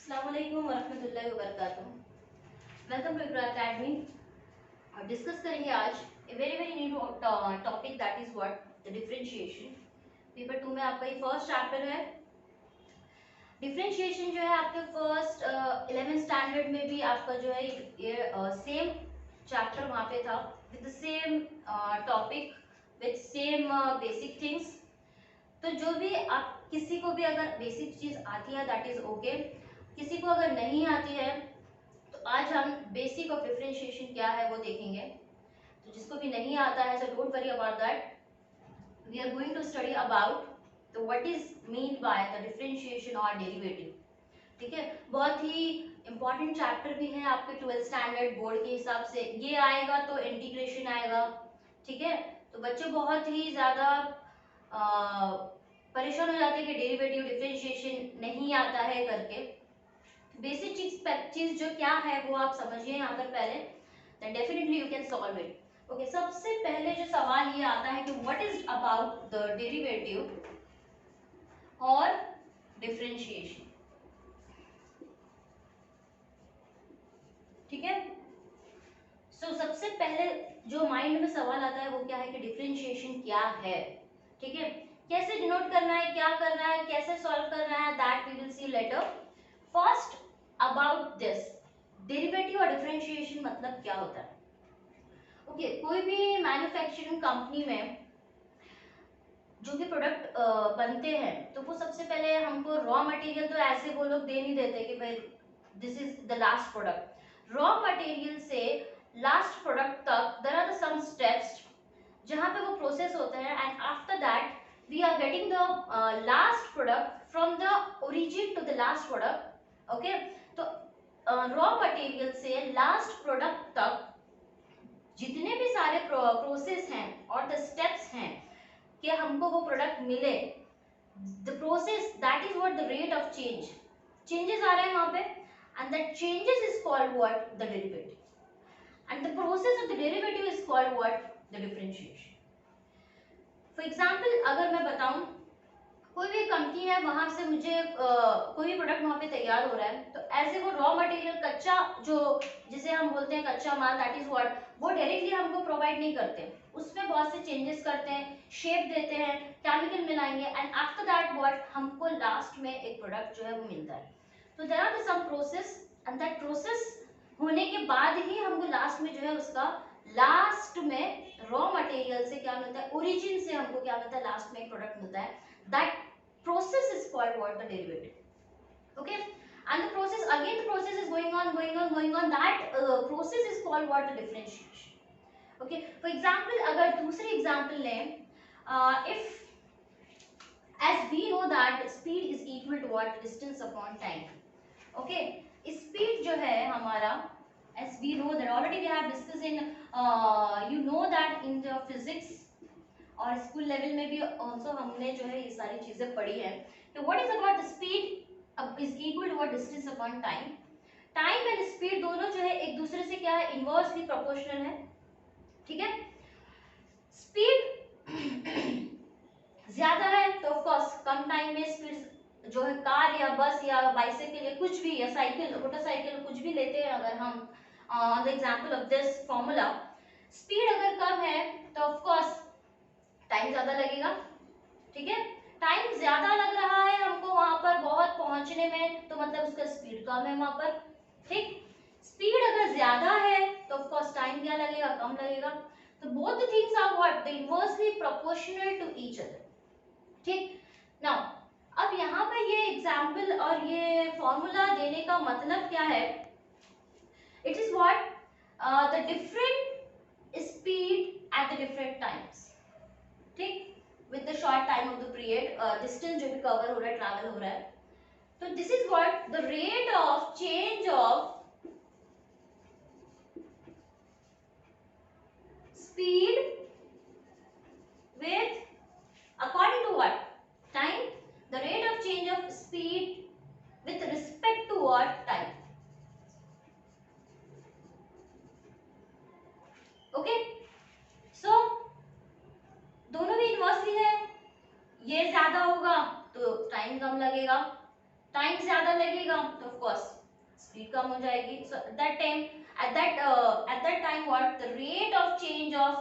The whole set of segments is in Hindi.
अस्सलाम वालेकुम वरहमतुल्लाहि वबरकातुहू। Welcome to Iqra academy. और डिस्कस करेंगे आज a very new topic that is what the differentiation. Paper 2 में आपका ये फर्स्ट चैप्टर है। डिफरेंशिएशन जो है आपके फर्स्ट 11th स्टैंडर्ड में भी आपका जो है ये सेम चैप्टर वहाँ पे था with the same topic with same basic things. तो जो भी आप किसी को भी अगर बेसिक चीज आती है दैट इज ओके, किसी को अगर नहीं आती है तो आज हम बेसिक ऑफ डिफरेंशिएशन क्या है वो देखेंगे। तो जिसको भी नहीं आता है so don't worry about that, we are going to study about तो what is mean by the differentiation और डेरिवेटिव। ठीक है, बहुत ही इंपॉर्टेंट चैप्टर भी है आपके 12th स्टैंडर्ड बोर्ड के हिसाब से। ये आएगा तो इंटीग्रेशन आएगा। ठीक है, तो बच्चे बहुत ही ज्यादा परेशान हो जाते हैं कि डेरिवेटिव डिफरेंशिएशन नहीं आता है करके। बेसिक चीज जो क्या है वो आप समझिए यहाँ पर पहले, then definitely you can solve it. Okay, सबसे पहले जो सवाल ये आता है कि what is about the derivative और डिफरेंशिएशन। ठीक है, सबसे पहले जो माइंड में सवाल आता है वो क्या है कि डिफरेंशिएशन क्या है। ठीक है, कैसे डिनोट करना है, क्या करना है, कैसे सॉल्व करना है, that we will see later. First about this derivative और डिफरेंशिएशन मतलब क्या होता है। ओके, कोई भी मैन्युफैक्चरिंग कंपनी में जो भी प्रोडक्ट बनते हैं तो वो सबसे पहले हमको रॉ मटेरियल तो ऐसे वो लोग दे नहीं देते कि भाई this is the last product. Raw material से लास्ट प्रोडक्ट तक देयर आर सम स्टेप्स जहां पे वो प्रोसेस होते हैं and after that we are getting the last product from the origin to the last product. Okay, तो रॉ मटेरियल से लास्ट प्रोडक्ट तक जितने भी सारे प्रोसेस हैं और द स्टेप्स हैं कि हमको वो प्रोडक्ट मिले, the process that is what the rate of change, changes आ रहे हैं वहां पे and that changes is called what the derivative and the process of the derivative is called what the differentiation. For example अगर मैं बताऊं कोई भी कंपनी है वहां से मुझे कोई भी प्रोडक्ट वहां पे तैयार हो रहा है तो ऐसे वो रॉ मटेरियल कच्चा जो जिसे हम बोलते हैं कच्चा माल दैट इज व्हाट, वो डायरेक्टली हमको प्रोवाइड नहीं करते, उसमें बहुत से चेंजेस करते हैं, शेप देते हैं, केमिकल मिलाएंगे एंड आफ्टर दैट व्हाट हमको लास्ट में एक प्रोडक्ट जो है वो मिलता है। तो there are some process and that process होने के बाद ही हमको लास्ट में जो है उसका लास्ट में रॉ मटेरियल से क्या मिलता है, ओरिजिन से हमको क्या मिलता है, लास्ट में एक प्रोडक्ट मिलता है। That process is called what the derivative। Okay, and the process again the process is going on that process is called what the differentiation। Okay, for example अगर दूसरी example लें, if as we know that speed is equal to what distance upon time। Okay, speed जो है हमारा as we know that already we have discussed in you know that in the physics और स्कूल लेवल में भी ऑल्सो हमने जो है ये सारी चीजें पढ़ी है। तो what is about the speed is equal to what distance upon time. Time and speed दोनों जो है एक दूसरे से क्या है, इनवर्सली प्रोपोर्शनल है। ठीक है, स्पीड ज्यादा है तो ऑफ कोर्स कम टाइम में स्पीड जो है कार या बस या बाइसाइकिल या कुछ भी या साइकिल मोटरसाइकिल कुछ भी लेते हैं अगर हम the example of this formula, speed अगर कम है तो ऑफ कोर्स टाइम ज्यादा लगेगा। ठीक है, टाइम ज्यादा लग रहा है हमको वहां पर बहुत पहुंचने में तो मतलब उसका स्पीड कम है वहां पर। ठीक, स्पीड अगर ज्यादा है तो ऑफ कोर्स टाइम क्या लगेगा, कम लगेगा। तो both the things are what, they inversely proportional to each other. ठीक, नाउ अब यहाँ पे ये एग्जांपल और ये फॉर्मूला देने का मतलब क्या है, it is what the different speed at the different times. ठीक, with the short time of the period distance जो भी कवर हो रहा है, ट्रैवल हो रहा है, तो this is what the rate of change of speed with according to what time, the rate of change of speed with respect to what time। okay, so दोनों भी इनवर्सली है, ये ज्यादा होगा तो टाइम कम लगेगा, टाइम ज्यादा लगेगा तो ऑफ कोर्स स्पीड कम हो जाएगी. So that time at that time what the rate of change of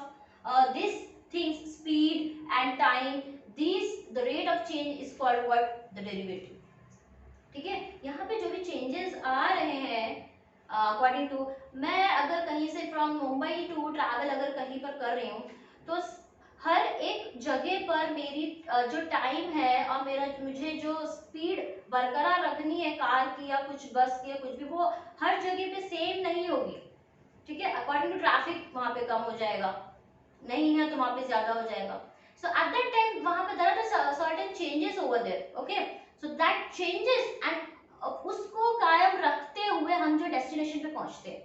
this things speed and time, these the rate of change is called what the derivative. ठीक है, यहाँ पे जो भी चेंजेस आ रहे हैं अकॉर्डिंग टू, मैं अगर कहीं से फ्रॉम मुंबई टू ट्रैवल अगर कहीं पर कर रही हूँ तो हर एक जगह पर मेरी जो टाइम है और मेरा मुझे जो स्पीड बरकरार रखनी है कार की या कुछ बस की या कुछ भी, वो हर जगह पे सेम नहीं होगी. ठीक है, अकॉर्डिंग टू ट्रैफिक वहां पे कम हो जाएगा, नहीं है तो वहां पे ज्यादा हो जाएगा. सो एट दैट टाइम वहां पे there are certain changes over there. Okay, so that changes and उसको कायम रखते हुए हम जो डेस्टिनेशन पे पहुंचते हैं.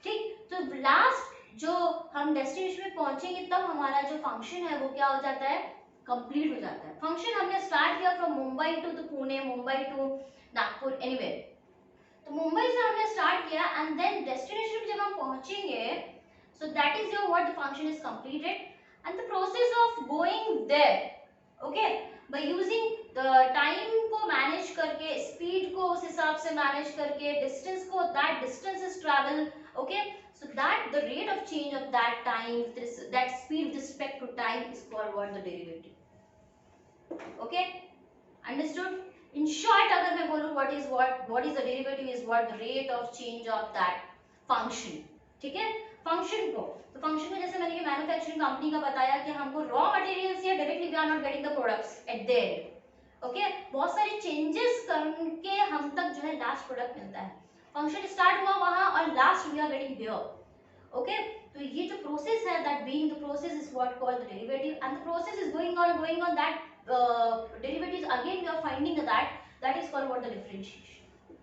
ठीक, तो लास्ट जो हम डेस्टिनेशन पे पहुंचेंगे तब हमारा जो फंक्शन है वो क्या हो जाता है, कंप्लीट हो जाता है. फंक्शन हमने स्टार्ट किया from Mumbai to Pune, Mumbai to Nagpur, anywhere. तो मुंबई से हमने स्टार्ट किया एंड देन डेस्टिनेशन पे जब हम पहुंचेंगे, so that is your what the function is completed and the process of going there. Okay, by using the time को मैनेज करके, स्पीड को उस हिसाब से मैनेज करके, डिस्टेंस को, that distance is travel. Okay, so that the rate of change of that time, that speed with respect to time is called what the derivative. Okay, understood? In short अगर मैं बोलूँ what is the derivative is what the rate of change of that function. ठीक है, फंक्शन को, तो फंक्शन में जैसे मैंने ये मैन्युफैक्चरिंग कंपनी का बताया कि हमको रॉ मटेरियल्स या directly we are not getting the products at there. Okay, बहुत सारे चेंजेस करके हम तक जो है लास्ट प्रोडक्ट मिलता है. फंक्शन स्टार्ट हुआ वहां और last we are getting here. Okay, तो ये जो प्रोसेस है, that being the process is what called the derivative and the process is going on that derivative again we are finding that is called what the differentiation.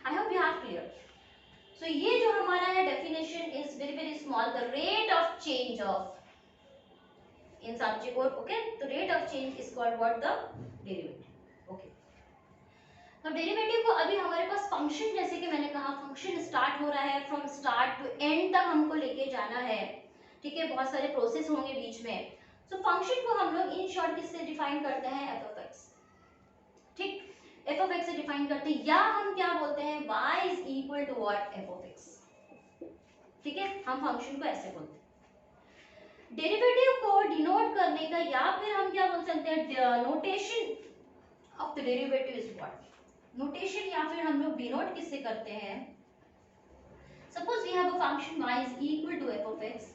I hope you have clear. So ये जो हमारा है definition is very very small, the rate of change of in subject code. Okay, तो rate of change is called what the derivative. Okay, तो डेरिवेटिव को अभी हमारे पास फंक्शन, जैसे कि मैंने कहा फंक्शन स्टार्ट हो रहा है, फ्रॉम स्टार्ट टू एंड तक हमको लेके जाना है. ठीक है, बहुत सारे प्रोसेस होंगे बीच में. सो फंक्शन को हम लोग इन शॉर्ट किससे डिफाइन करते हैं, एफ ऑफ एक्स. ठीक, एफ ऑफ एक्स से डिफाइन करते हैं, या हम क्या बोलते हैं, y is equal to what, f of x. ठीक है, हम फंक्शन को ऐसे बोलते हैं. डेरिवेटिव को डिनोट करने का या फिर हम क्या बोल सकते हैं, notation of the derivative is what. Notation या फिर हम लोग डिनोट किससे करते हैं. Suppose we have a function y is equal to f of x.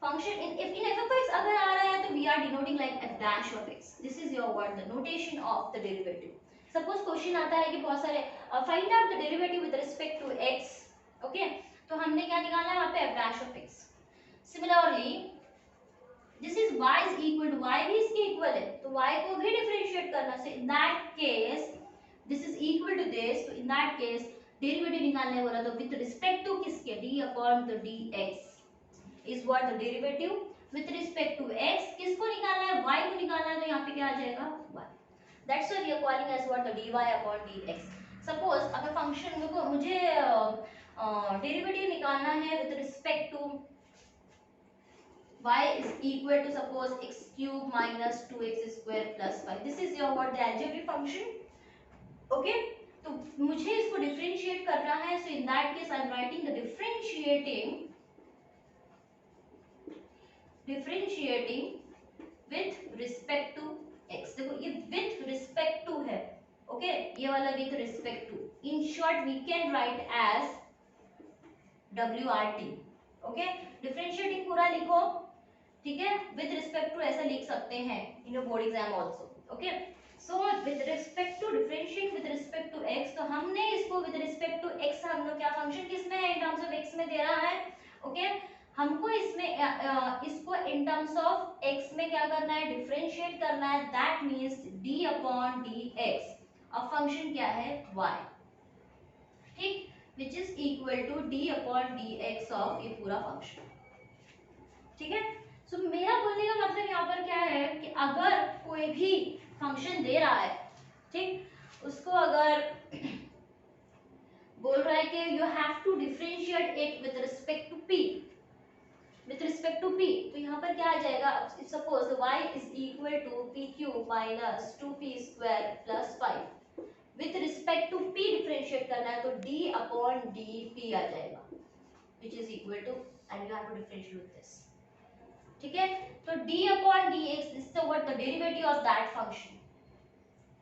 Function in f of x अगर आ रहा है तो we are denoting like f dash of x. This is your what, the notation of the derivative. Suppose question आता है कि बहुत सारे find out the derivative with respect to x. Okay, तो हमने क्या निकालना है वहां पे, f dash of x. Similarly this is y is equal to, y भी इसके इक्वल है तो y को भी डिफरेंशिएट करना. So in that case this is equal to this, so in that case derivative निकालने बोला तो with respect to किसके, d upon the dx is what the derivative with respect to x. किसको निकालना है, y को निकालना है, तो यहाँ पे क्या आ जाएगा, y. That's why we are calling as what the dy upon dx. Suppose अगर फंक्शन को मुझे डेरिवेटिव निकालना है with respect to y is equal to suppose x cube minus 2x square plus 5. This is your what, the algebraic function. Okay, तो मुझे इसको डिफरेंशिएट करना है. So in that case I am writing the differentiating with respect to x. देखो ये विथ रिस्पेक्ट टू है. ओके, ये वाला with respect to, in short we can write as WRT. Okay, differentiating पूरा लिखो. ठीक है, विथ रिस्पेक्ट टू ऐसा लिख सकते हैं in your board exam also. Okay, so with respect to differentiate with respect to x, तो हमने इसको विद रिस्पेक्ट टू x, हम लोग क्या फंक्शन किसमें है, इन टर्म्स ऑफ x में दे रहा है. ओके, हमको इसमें इसको इन टर्म्स ऑफ x में क्या करना है, डिफरेंशिएट करना है. That means d upon dx और फंक्शन क्या है, y. ठीक, which is equal to d upon dx of ये पूरा फंक्शन. ठीक है, सो मेरा बोलने का मतलब यहाँ पर क्या है कि अगर कोई भी फंक्शन दे रहा है, ठीक, उसको अगर बोल रहा है कि you have to differentiate it with respect to p. With respect to p, तो यहाँ पर क्या आ जाएगा, suppose y is equal to p cube minus 2p square plus 5, with respect to p differentiate करना है तो d अपॉन dp आ जाएगा which is equal to, and you have to differentiate with this, ठीक है। तो d upon dx this is what the derivative of that function,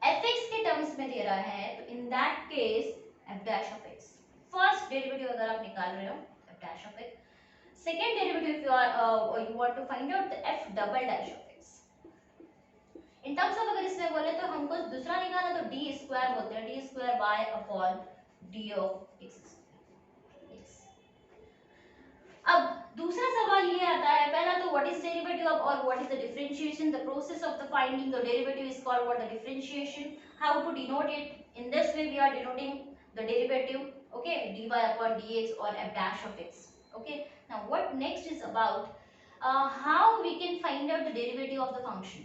fx के टर्म्स में दे रहा है, तो इन that case f dash of x, first derivative अगर आप निकाल रहे हो f dash of x, second derivative if you are you want to find out the f double dash of x, in terms of अगर इसमें बोले तो हमको दूसरा निकालना तो d स्क्वायर बोलते हैं, d square y upon d of x square. अब दूसरा सवाल ये आता है, पहला तो व्हाट इज डेरिवेटिव ऑफ और what is the differentiation, the process of the finding the derivative is called what the differentiation, how to denote it, in this way we are denoting the derivative, okay, dy upon dx or f dash of x, okay। Now what next is about how we can find out the derivative of the function,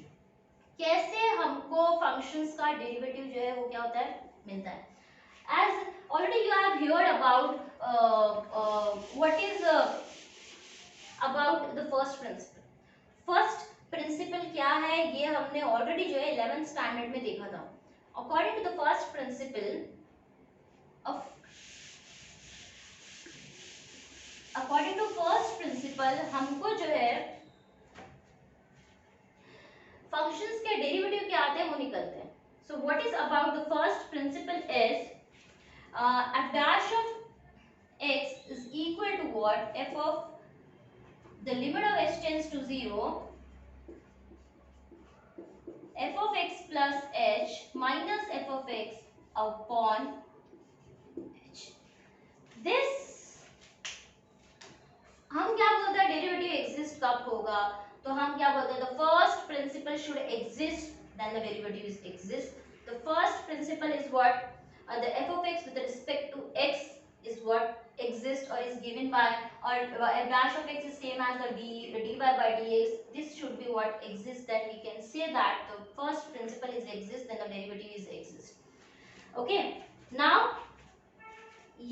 कैसे हमको functions का derivative जो है वो क्या होता है मिलता है, as already you have heard about what is about the first principle, first principle क्या है ये हमने already जो है 11th standard में देखा था। According to the first principle of according to first principle हमको जो है फंक्शंस के डेरिवेटिव क्या आते हैं वो निकलते हैं। सो what is about the first principle is f dash of x is equal to what, f of the limit of h tends to 0 f of x plus h minus f of x upon h, this हम क्या बोलते हैं डेरिवेटिव एग्जिस्ट कब होगा, तो हम क्या बोलते हैं the first principle should exist then the derivative is exist, the first principle is what the f of x with respect to x is what exists or is given by, or f dash of x is same as the dy by dx, this should be what exists, that we can say that the first principle is exist then the derivative is exist, okay। now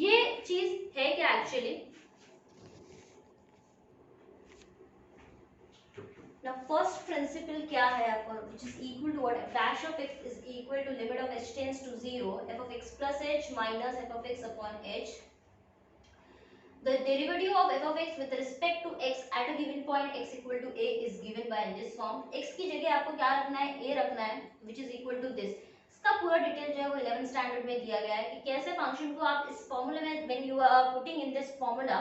ये चीज है क्या एक्चुअली, now first principle क्या है आपको, which is equal to what, f dash of x is equal to limit of h tends to 0 f of x plus h minus f of x upon h, the derivative of f of x with respect to x at a given point x equal to a is given by in this form, x की जगह आपको क्या रखना है, a रखना है which is equal to this, इसका पूरा डिटेल जो है वो 11th स्टैंडर्ड में दिया गया है कि कैसे फंक्शन को आप इस फॉर्मूले में when you are putting in this formula,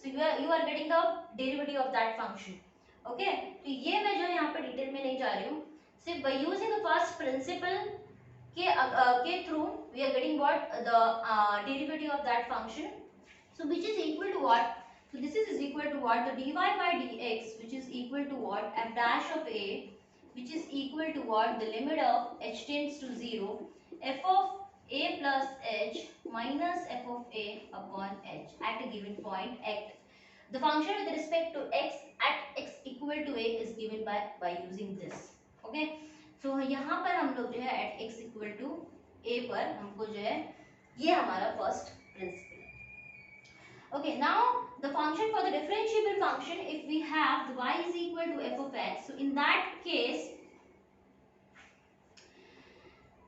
so you are getting the derivative of that function, okay तो ये मैं जो यहाँ पे डिटेल में नहीं जा रही हूँ, सिर्फ by using the first principle के through we are getting what the derivative of that function, so which is equal to what, so this is equal to what, the dy by dx which is equal to what, f dash of a which is equal to what, the limit of h tends to 0 f of a plus h minus f of a upon h at a given point x, the function with respect to x at x equal to a is given by using this, okay। so यहाँ पर हम लोग जो है at x equal to a पर हमको जो है ये हमारा first principle, okay। now the function for the differentiable function, if we have the y is equal to f of x, so in that case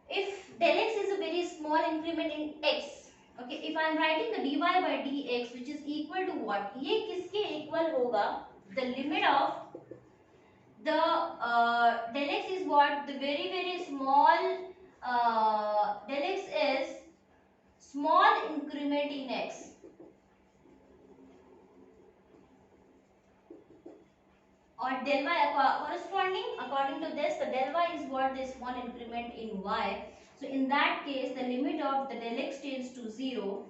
if del x is a very small increment in x, okay, if I am writing the dy by dx which is equal to what, ये किसके equal होगा, the limit of the del x is what, the very small del x is small increment in x, or del y corresponding according to this, the del y is what, the small increment in y, so in that case the limit of the del x tends to 0,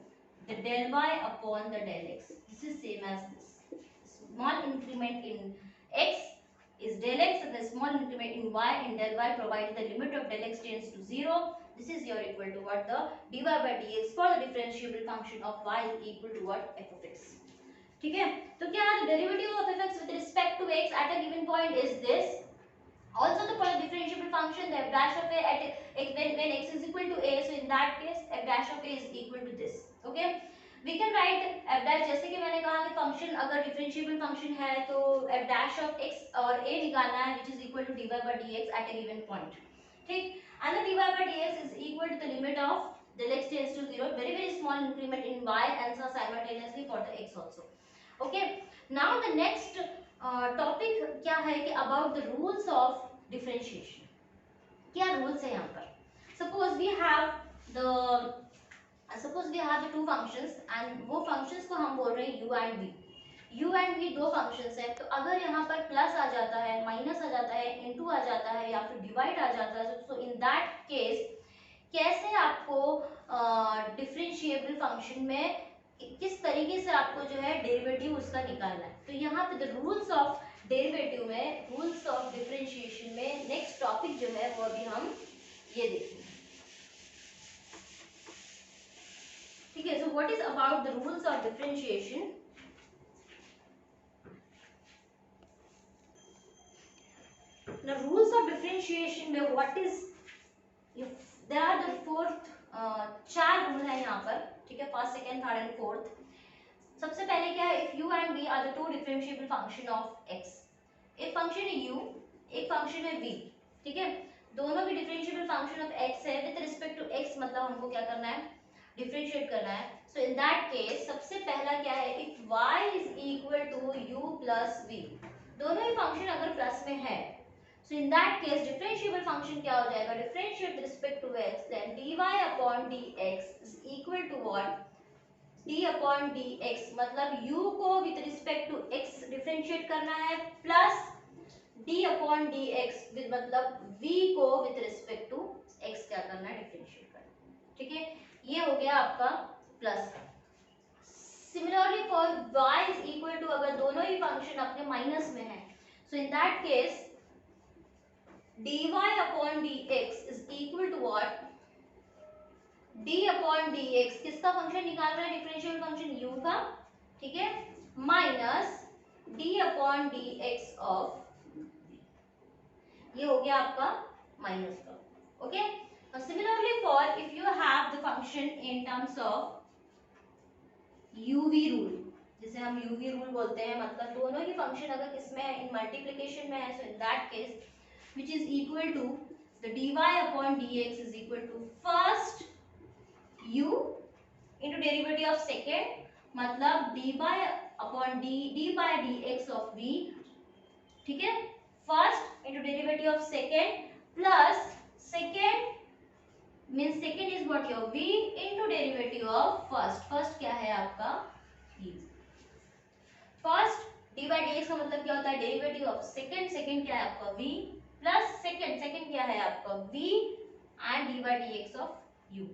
the del y upon the del x, this is same as this, small increment in x is del x and the small increment in y in del y provided the limit of del x tends to 0, this is your equal to what, the dy by dx for the differentiable function of y is equal to what, f of x, ठीक है। तो क्या है, derivative of f x with respect to x at a given point is this, also the for the differentiable function the f dash of a at when x is equal to a, so in that case f dash of a is equal to this, okay। We can write f dash, जैसे कि मैंने कहा कि फंक्शन अगर डिफरेंशिएबल फंक्शन है तो एफ डैश ऑफ एक्स और ए निकालना है which is equal to dy by dx at a given point, ठीक, and the dy by dx is equal to the limit of del x tends to 0, very small increment in y and so simultaneously for the x also. Okay, now the next topic क्या है कि about the rules of differentiation. क्या rules है यहाँ पर? Suppose we have the two functions and वो functions को हम बोल रहे हैं u and v. u and v दो functions हैं, तो अगर यहाँ पर प्लस आ जाता है, माइनस आ जाता है, इनटू आ जाता है या फिर डिवाइड आ जाता है, so in that case कैसे आपको डिफरेंशिएबल फंक्शन में किस तरीके से आपको जो है डेरिवेटिव उसका निकालना है. तो यहाँ पे द रूल्स ऑफ डेरिवेटिव में, रूल्स ऑफ डिफरेंशिएशन में नेक्स्ट टॉपिक जो है वो अभी हम ये देखेंगे. ठीक है, so what is about the rules of differentiation. The rules of differentiation में what is, there are the fourth, चार रूल है यहाँ पर, ठीक है, first, second, third and fourth. सबसे पहले क्या है, if u and v are the two differentiable function of x. एक फंक्शन है u, एक फंक्शन है v, ठीक है, दोनों भी डिफरेंशिएबल फंक्शन ऑफ x है. विद रिस्पेक्ट टू x मतलब हमको क्या करना है, डिफरेंशिएट करना है. सो इन दैट केस सबसे पहला क्या है, if y is equal to u plus v, दोनों ही फंक्शन अगर प्लस में है, so in that case differentiable function क्या हो जाएगा, differentiate with respect to x, then dy upon dx is equal to what, d upon dx मतलब u को with respect to x differentiate करना है, plus d upon dx with मतलब v को with respect to x क्या करना है, differentiate करना है. ठीक है, ये हो गया आपका plus. Similarly for y is equal to, अगर दोनों ही फंक्शन अपने माइनस में है, so in that case dy upon dx is equal to what, d upon dx किसका फंक्शन निकाल रहा है, डिफरेंशियल फंक्शन u का, ठीक है, minus d upon dx of, ये हो गया आपका माइनस का. Okay, similarly for if you have the function in terms of uv rule, जिसे हम uv रूल बोलते हैं, मतलब दोनों ही फंक्शन अगर किसमें है, इन मल्टीप्लिकेशन में है, so in that case which is equal to the dy upon dx is equal to first u into derivative of second, मतलब d by dx of v, ठीक है, first into derivative of second plus second means second is what, your v into derivative of first. first क्या है आपका v. first d by dx का मतलब क्या होता है, डेरिवेटिव ऑफ सेकंड, सेकंड क्या है आपका v प्लस सेकंड, सेकंड क्या है आपका v and d by dx of u.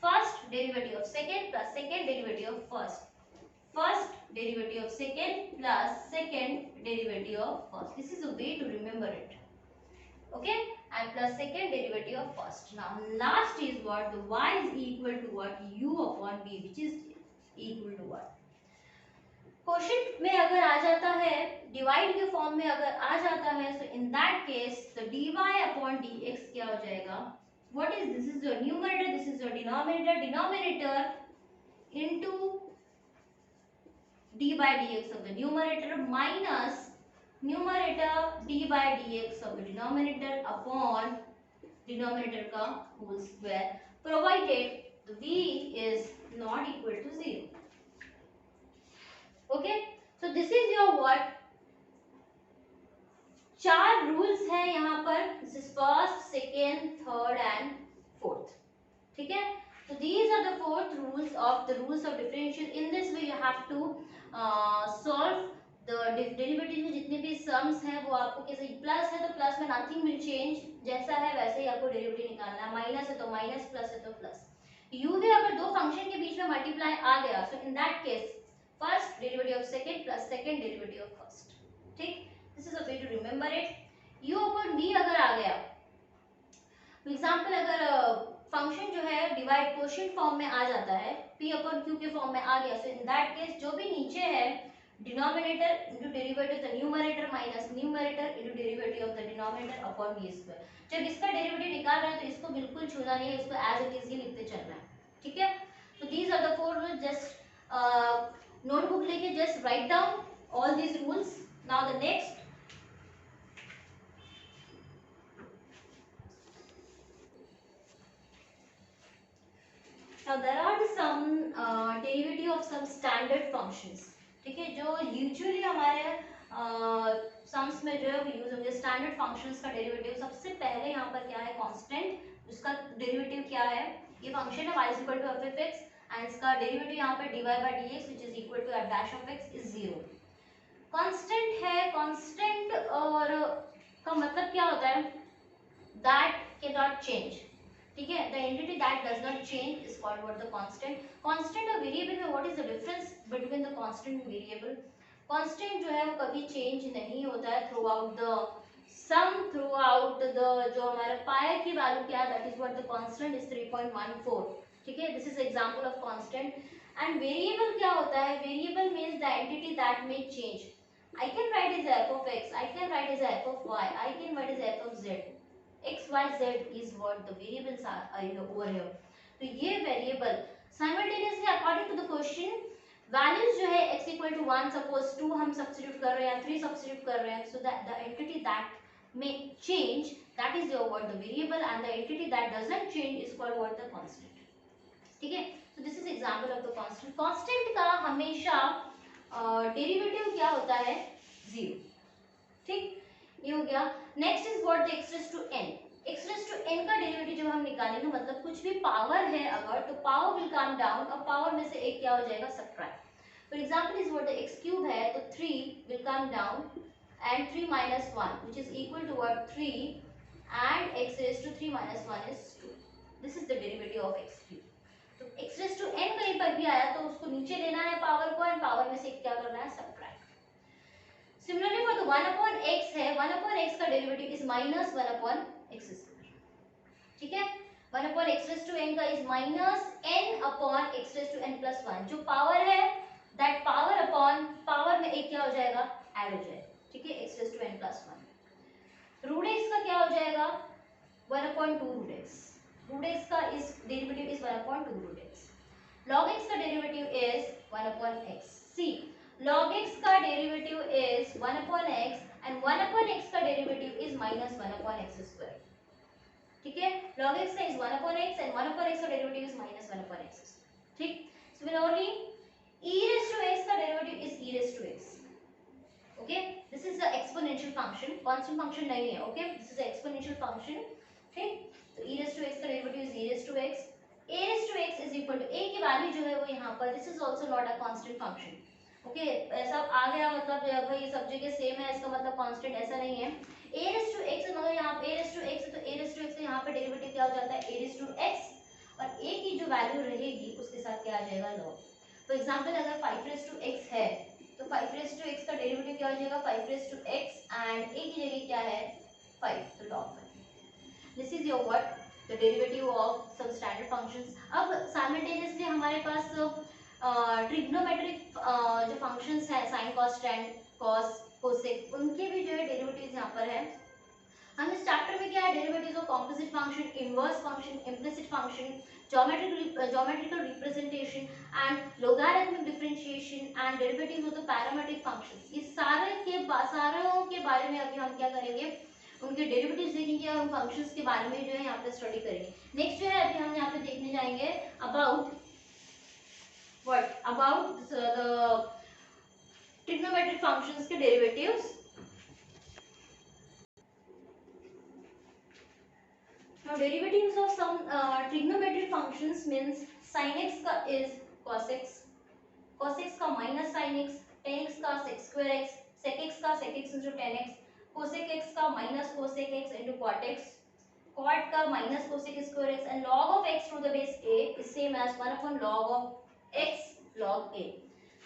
First derivative of second plus second derivative of first, first derivative of second plus second derivative of first. This is a way to remember it. okay, and plus second derivative of first. Now last is what, the y is equal to what, u upon v, which is equal to what. Question में अगर आ जाता है, डिवाइड के फॉर्म में अगर आ जाता है, so in that case the dy upon dx क्या हो जाएगा, what is, this is your numerator, this is your denominator, denominator into d by dx of the numerator minus numerator d by dx of the denominator upon denominator का whole square, provided the v is not equal to 0. okay, so this is your what, चार रूल्स है यहाँ पर, this is first, second, third and fourth. ठीक है, so these are the fourth rules of the rules of differential. in this way you have to solve the derivative में जितने भी सम्स हैं वो आपको कैसे, प्लस है तो प्लस में नथिंग विल चेंज, जैसा है वैसे ही आपको डेरिवेटिव निकालना है, माइनस है तो माइनस, प्लस है तो प्लस. u भी अगर दो फंक्शन के बीच में मल्टीप्लाई आ गया, so in that case first derivative of second plus second derivative of first. ठीक, this is a way to remember it. u upon v अगर आ गया, फॉर एग्जांपल अगर फंक्शन जो है डिवाइड क्वोशिएंट फॉर्म में आ जाता है, p upon q के फॉर्म में आ गया, सो इन दैट केस जो भी नीचे है, denominator into derivative of the numerator minus numerator into derivative of the denominator upon v square. जब इसका डेरिवेटिव निकाल रहे हैं तो इसको बिल्कुल छूना नहीं है, इसको एज इट इज ही लिखते चलना है. ठीक है, so these are the four rules. just notebook लेके just write down all these rules. Now the next. Now there are some derivative of some standard functions. ठीक है, जो यूजुअली हमारे सम्स में जो है वो यूज होंगे. स्टैंडर्ड फंक्शंस का डेरिवेटिव सबसे पहले यहाँ पर क्या है, कांस्टेंट. उसका डेरिवेटिव क्या है, ये फंक्शन है y is equal to f of x and इसका डेरिवेटिव यहाँ पर dy by dx which is equal to f dash of x is 0. Constant है, कांस्टेंट और का मतलब क्या होता है, that cannot change. ठीक है, the entity that does not change is called what, the constant. constant और variable में what is the difference between the constant and variable? constant जो है वो कभी change नहीं होता है throughout the sum, throughout the जो हमारा पाई की वैल्यू क्या है, that is what the constant is 3.14. ठीक है, this is example of constant. and variable क्या होता है, variable means the entity that may change. I can write as f of x, I can write as f of y, I can write as f of z. x y z is what the variables are over here. तो ये variable simultaneously according to the question values जो है x equal to 1 suppose 2 हम substitute कर रहे हैं, 3 substitute कर रहे हैं, so that the entity that may change, that is your what, the variable, and the entity that doesn't change is called what, the constant. ठीक है, so this is example of the constant. constant का हमेशा डेरिवेटिव क्या होता है, 0. ठीक, ये हो गया. Next is what, the x raise to n. x raise to n का डेरिवेटिव जब हम निकालेंगे, मतलब कुछ भी पावर है अगर, तो पावर विल कम डाउन और पावर में से एक क्या हो जाएगा, subtract. For example is what, the x cube है तो 3 will come down and 3 minus 1 which is equal to what, 3 and x raised to 3 minus 1 is 2. this is the derivative of x cube. तो x raised to n कहीं पर भी आया तो उसको नीचे लेना है पावर को, एंड पावर में से क्या करना है, subtract. Similarly for the 1 upon x है, 1 upon x का derivative is minus 1 upon x square. ठीक है, 1 upon x raised to n का is minus n upon x raised to n plus 1. जो पावर है that power upon पावर में एक क्या हो जाएगा, ऐड हो जाएगा. ठीक है, x raised to n plus 1. Root x का क्या हो जाएगा, 1 upon 2 root x. Root x का is derivative is 1 upon 2 root x. log x का derivative is 1 upon x. see, log x का derivative is 1 upon x and 1 upon x का derivative is minus 1 upon x square. ठीक है, log x का is 1 upon x and 1 upon x का derivative is minus 1 upon x square. ठीक, similarly e raised to x का derivative is e raised to x. okay, this is the exponential function, constant function नहीं है. okay, this is the exponential function. ठीक, तो e raised to x का derivative is e raised to x. a raised to x is equal to a की वैल्यू जो है वो यहाँ पर, this is also not a constant function. Okay, ऐसा आ गया, मतलब भाई सब जगह सेम है, इसका मतलब कांस्टेंट ऐसा नहीं है. a raised to x मतलब यहाँ पे a raised to x है, तो a raised to x से यहाँ पे डेरिवेटिव क्या हो जाता है, a raised to x, और a की जो वैल्यू रहेगी उसके साथ क्या आ जाएगा, log. फॉर एग्जांपल अगर 5 raised to x है तो 5 raised to x का डेरिवेटिव क्या हो जाएगा, 5 raised to x and a की जगह क्या है, 5, तो log 5. This is your what, the derivative of some standard functions. अब साइमल्टेनियसली हमारे पास ट्रिग्नोमेट्रिक जो फंक्शंस है, sine cos tan cos cosec, उनके भी जो है डेरिवेटिव्स यहाँ पर है. हम इस चैप्टर में क्या है, derivatives of composite function, inverse function, implicit function, geometrical representation and logarithmic differentiation and derivatives of the parametric functions, ये सारों के बारे में अभी हम क्या करेंगे, उनके डेरिवेटिव्स देखेंगे और उन फंक्शंस के बारे में जो है यहाँ पे स्टडी करेंगे. नेक्स्ट जो है अभी हम यहाँ पे देखने जाएंगे about what, about the trigonometric functions के derivatives. now derivatives of some trigonometric functions means sin x का is cos x, cos x का minus sin x, tan x का sec square x, sec x का sec x into tan x, cosec x का minus cosec x into cot x, cot का minus cosec square x, and log of x to the base a is same as 1 upon log of x log a.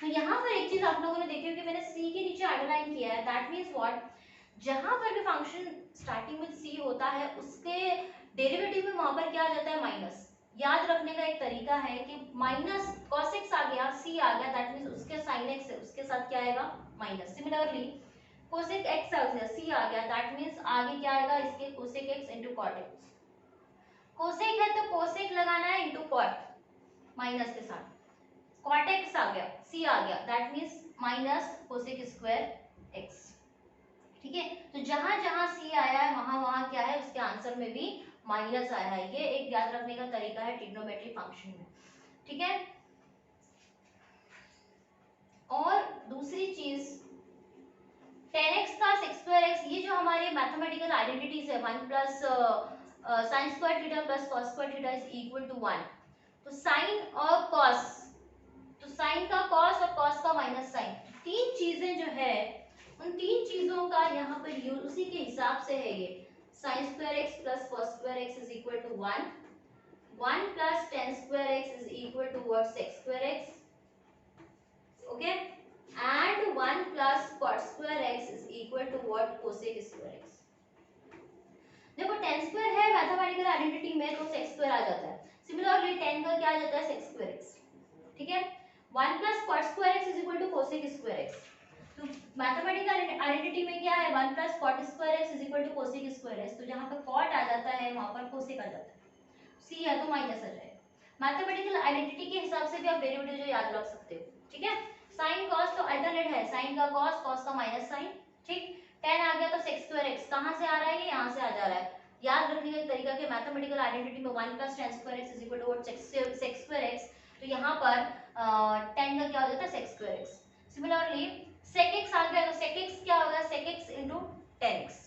तो यहाँ पर एक चीज आप लोगों ने देखी होगी, मैंने c के नीचे अंडरलाइन किया है, दैट मींस व्हाट, जहाँ पर भी फंक्शन स्टार्टिंग में c होता है उसके डेरिवेटिव में वहां पर क्या आ जाता है, माइनस. याद रखने का एक तरीका है कि माइनस cos x आ गया, c आ गया, दैट मींस उसके sin x है, उसके साथ क्या आएगा, माइनस. सिमिलरली cosec x आ गया, c आ गया, दैट मींस आगे क्या आएगा, इसके cosec x into cot x. cosec है तो cosec लगाना है into cot माइनस के साथ. cot x आ गया, c आ गया, that means minus cosec square x। ठीक है, तो जहां जहां c आया है वहां वहां क्या है, उसके आंसर में भी माइनस आया है। ये एक याद रखने का तरीका है ट्रिग्नोमेट्री फंक्शन में। ठीक है, और दूसरी चीज 10x का sec square x, ये जो हमारे मैथमेटिकल आइडेंटिटीज है 1 plus sin square theta plus cos square theta is equal to 1। तो sin और cos, तो sin का cos और cos का माइनस sin, तीन चीजें जो है उन तीन चीजों का यहाँ पर यूज उसी के हिसाब से है। ये sin square x plus cos square x is equal to 1, 1 plus tan square x is equal to what, sec square x, okay, and 1 plus cot square x is equal to what, cosec square x। देखो tan स्क्वायर है मैथमेटिकल आइडेंटिटी में तो sec स्क्वायर आ जाता है, सिमिलरली tan का क्या आ जाता है, sec स्क्वायर x। ठीक है, 1 plus cot square x is equal to cosec square x। तो मैथमेटिकल आइडेंटिटी में क्या है, 1 plus cot square x is equal to cosec square x, तो जहां पर cot आ जाता है वहां पर cosec आ जाता है, c है तो माइनस आ जाएगा। मैथमेटिकल आइडेंटिटी के हिसाब से भी आप डेरिवेटिव जो याद रख सकते हो। ठीक है, sin cos तो अल्टरनेट है, sin का cos, cos का माइनस sin। ठीक, tan आ गया तो sec स्क्वायर x कहां से आ रहा है, ये यहां से आ जा रहा है। याद रखने का तरीका कि मैथमेटिकल आइडेंटिटी में 1 plus tan square x is equal to sec square x, तो यहां पर tan का क्या हो जाता है, sec square x। Similarly sec x आ गया तो sec x क्या होगा, sec x into tan x,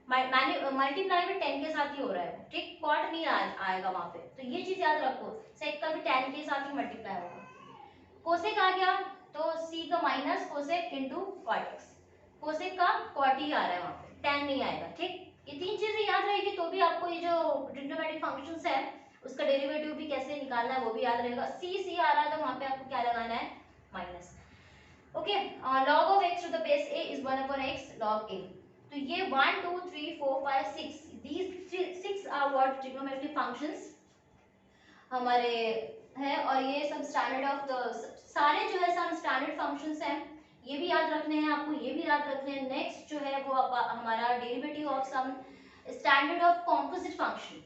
multiply भी tan के साथ ही हो रहा है। ठीक, cot नहीं आएगा वहां पे, तो ये चीज याद रखो, sec का भी tan के साथ ही मल्टीप्लाई होगा। cosec आ गया तो c का minus cosec into cot x, cosec का cot ही आ रहा है वहां पे, tan नहीं आएगा। ठीक, ये तीन चीजें याद रहेगी तो भी आपको ये जो ट्रिग्नोमेट्रिक फंक्शंस है उसका डेरिवेटिव भी कैसे निकालना है वो भी याद रहेगा। c आ रहा है तो वहां पे आपको क्या लगाना है, minus. Okay, log of x to the base a is 1 upon x log a। तो ये 1 2 3 4 5 6, these 6 are what trigonometric functions हमारे हैं, और ये सब स्टैंडर्ड ऑफ द सारे जो है सब स्टैंडर्ड फंक्शंस हैं, ये भी याद रखने हैं आपको, ये भी याद रखने हैं। नेक्स्ट जो है वो हमारा derivative of some standard of composite function,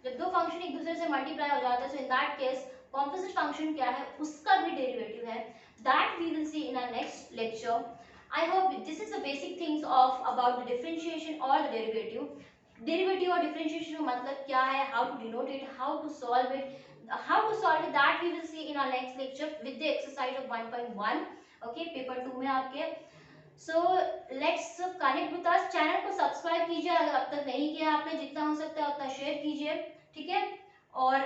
जब दो फंक्शन एक दूसरे से मल्टीप्लाई हो जाता है, so in that case composite function क्या है उसका भी डेरिवेटिव है, that we will see in our next lecture. I hope this is the basic things of about the differentiation or the derivative. Derivative और differentiation का मतलब क्या है, how to denote it, how to solve it, that we will see in our next lecture with the exercise of 1.1. Okay, paper 2 में आपके। So let's connect with us, channel को सब्सक्राइब कीजिए अगर अब तक नहीं किया आपने, जितना हो सकता है उतना शेयर कीजिए। ठीक है, और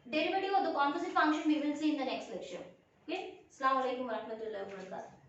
derivative of the composite function we will see in the next lecture. Okay, अस्सलाम वालेकुम व रहमतुल्लाहि व बरकातहू।